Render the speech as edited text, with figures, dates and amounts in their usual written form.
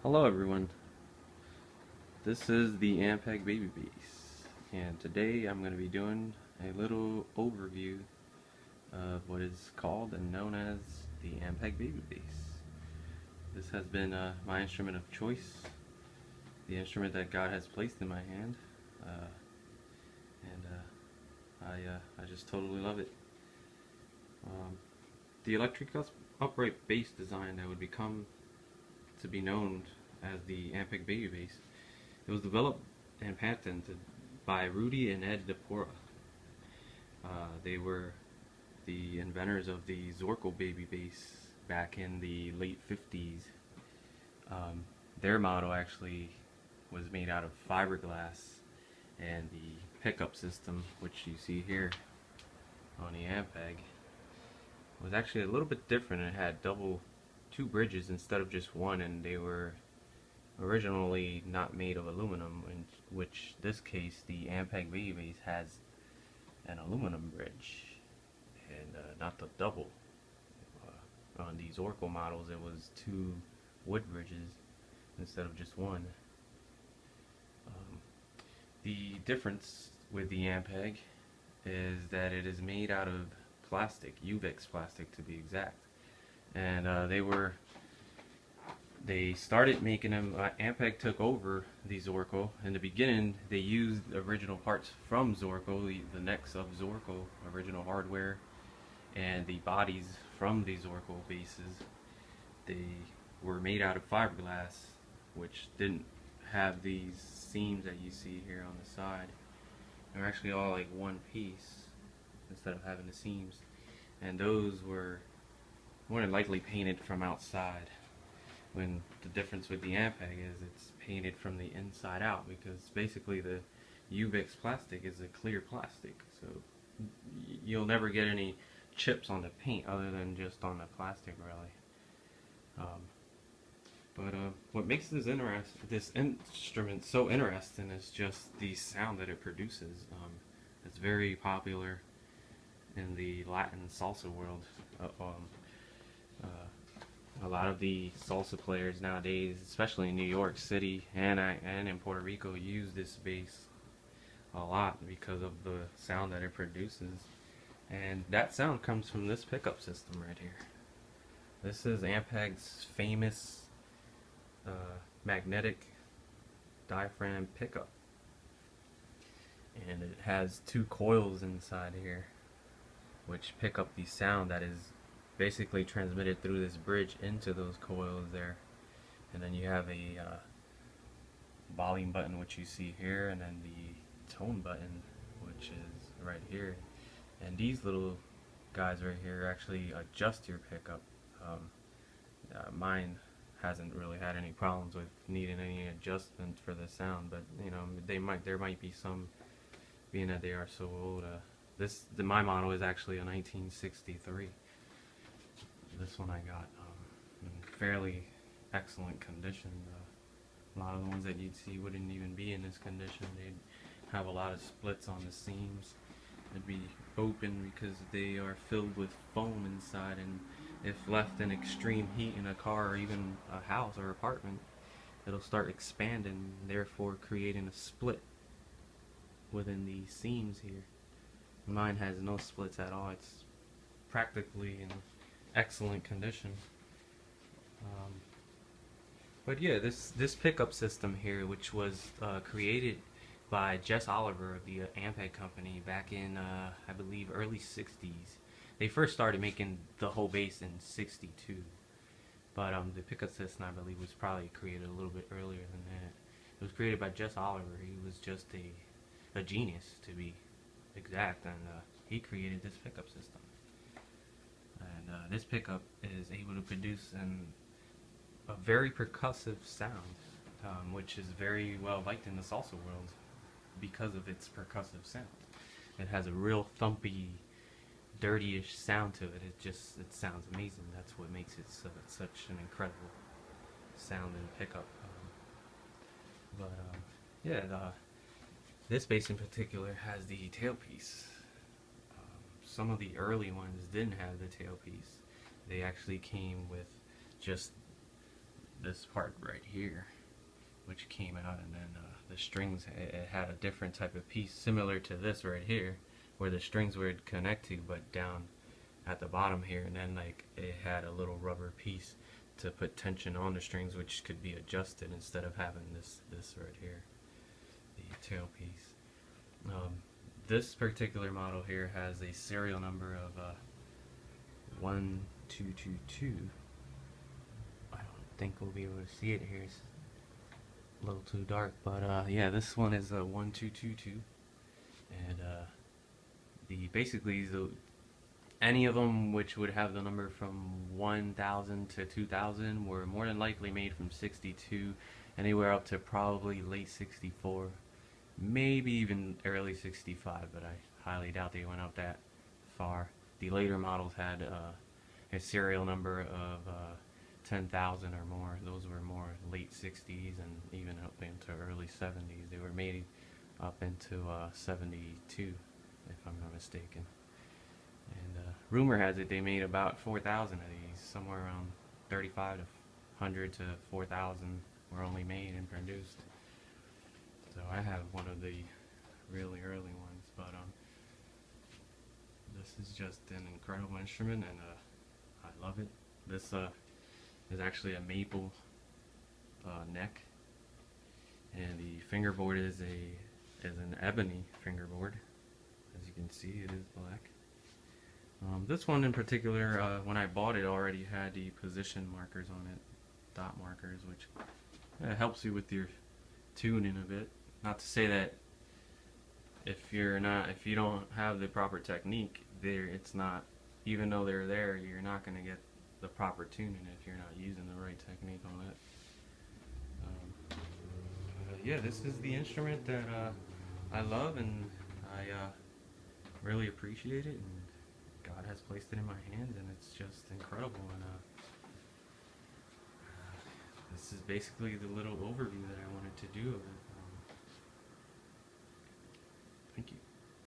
Hello everyone, this is the Ampeg Baby Bass, and today I'm going to be doing a little overview of what is called and known as the Ampeg Baby Bass. This has been my instrument of choice, the instrument that God has placed in my hand, and I just totally love it. The electric upright bass design that would become to be known as the Ampeg Baby Bass. It was developed and patented by Rudy and Ed DePora. They were the inventors of the Zorkel Baby Bass back in the late 50s. Their model actually was made out of fiberglass, and the pickup system, which you see here on the Ampeg, was actually a little bit different. It had two bridges instead of just one, and they were originally not made of aluminum, in which this case the Ampeg Baby Bass has an aluminum bridge and not the double. On these Zorkel models it was two wood bridges instead of just one. The difference with the Ampeg is that it is made out of plastic, UVEX plastic to be exact, and they started making them. Ampeg took over the Zorkel. In the beginning, they used original parts from Zorkel, the necks of Zorkel, original hardware, and the bodies from the Zorkel bases. They were made out of fiberglass, which didn't have these seams that you see here on the side. They're actually all like one piece instead of having the seams, and those were more than likely painted from outside, when the difference with the Ampeg is it's painted from the inside out, because basically the UVEX plastic is a clear plastic, so you'll never get any chips on the paint other than just on the plastic, really. What makes this instrument so interesting is just the sound that it produces. It's very popular in the Latin salsa world. A lot of the salsa players nowadays, especially in New York City and in Puerto Rico, use this bass a lot because of the sound that it produces. And that sound comes from this pickup system right here. This is Ampeg's famous magnetic diaphragm pickup, and it has two coils inside here which pick up the sound that is basically transmitted through this bridge into those coils there. And then you have a volume button, which you see here, and then the tone button, which is right here. And these little guys right here actually adjust your pickup. Mine hasn't really had any problems with needing any adjustment for the sound, but you know, there might be some, being that they are so old. My model is actually a 1963. This one I got in fairly excellent condition. A lot of the ones that you'd see wouldn't even be in this condition. They'd have a lot of splits on the seams. They'd be open because they are filled with foam inside, and if left in extreme heat in a car or even a house or apartment, it'll start expanding, therefore creating a split within the seams here. Mine has no splits at all. It's practically in excellent condition. But yeah, this pickup system here, which was created by Jess Oliver of the Ampeg company back in I believe early 60s. They first started making the whole bass in 62, but the pickup system, I believe, was probably created a little bit earlier than that. It was created by Jess Oliver. He was just a genius, to be exact, and he created this pickup system. And this pickup is able to produce a very percussive sound, which is very well liked in the salsa world because of its percussive sound. It has a real thumpy, dirty-ish sound to it. It sounds amazing. That's what makes it such an incredible sound and pickup. This bass in particular has the tailpiece. Some of the early ones didn't have the tailpiece. They actually came with just this part right here, which came out, and then the strings, it had a different type of piece similar to this right here, where the strings would connect to, but down at the bottom here, and then like it had a little rubber piece to put tension on the strings, which could be adjusted instead of having this right here, the tail piece. This particular model here has a serial number of 1222. I don't think we'll be able to see it here. It's a little too dark, but yeah, this one is 1222, and basically any of them which would have the number from 1000 to 2000 were more than likely made from 62, anywhere up to probably late 64, maybe even early 65, but I highly doubt they went up that far. The later models had a serial number of 10,000 or more. Those were more late 60s and even up into early 70s. They were made up into 72, if I'm not mistaken. And rumor has it they made about 4,000 of these. Somewhere around 35 to 100 to 4,000 were only made and produced. So I have one of the really early ones, but this is just an incredible instrument, and I love it. This is actually a maple neck, and the fingerboard is an ebony fingerboard. As you can see, it is black. This one in particular, when I bought it, already had the position markers on it, dot markers, which helps you with your tuning a bit. Not to say that if you don't have the proper technique, it's not, even though they're there, you're not going to get the proper tuning if you're not using the right technique on it. Yeah, this is the instrument that I love, and I really appreciate it, and God has placed it in my hands, and it's just incredible. And this is basically the little overview that I wanted to do of it.